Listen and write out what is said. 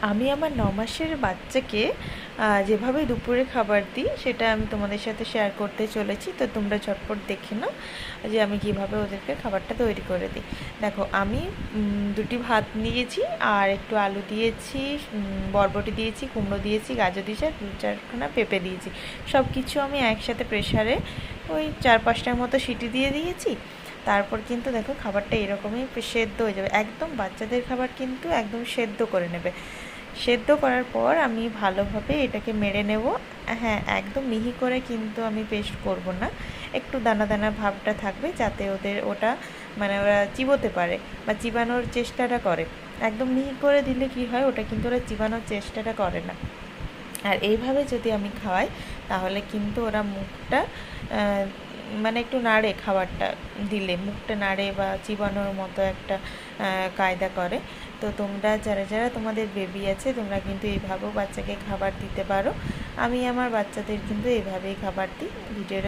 আমি আমার ৯ মাসের বাচ্চাকে যেভাবে দুপুরে খাবার দিই সেটা আমি তোমাদের সাথে শেয়ার করতে চলেছি। তো তোমরা ঝটপট দেখে নাও যে আমি কিভাবে ওদেরকে খাবারটা তৈরি করে দিই। দেখো, আমি 2টি ভাত নিয়েছি, আর একটু আলু দিয়েছি, বরবটি দিয়েছি, কুমড়ো দিয়েছি, গাজর দিয়েছি, আর 2-4খানা পেঁপে দিয়েছি। সব কিছু আমি একসাথে প্রেশারে ওই 4-5টার মতো সিটি দিয়ে দিয়েছি। তারপর কিন্তু দেখো খাবারটা এরকমই সেদ্ধ হয়ে যাবে। একদম বাচ্চাদের খাবার কিন্তু একদম সেদ্ধ করে নেবে। সেদ্ধ করার পর আমি ভালোভাবে এটাকে মেরে নেব। হ্যাঁ, একদম মিহি করে কিন্তু আমি পেস্ট করব না, একটু দানা দানা ভাবটা থাকবে, যাতে ওটা মানে ওরা চিবোতে পারে বা চিবানোর চেষ্টাটা করে। একদম মিহি করে দিলে কি হয়, ওটা কিন্তু ওরা চিবানোর চেষ্টাটা করে না। আর এইভাবে যদি আমি খাওয়াই তাহলে কিন্তু ওরা মুখটা মানে একটু নাড়ে, খাবারটা দিলে মুখটা নাড়ে বা চিবানোর মতো একটা কায়দা করে। তো তোমরা যারা যারা তোমাদের বেবি আছে তোমরা কিন্তু এইভাবেও বাচ্চাকে খাবার দিতে পারো। আমি আমার বাচ্চাদের কিন্তু এইভাবেই খাবার দিই। ভিডিওটা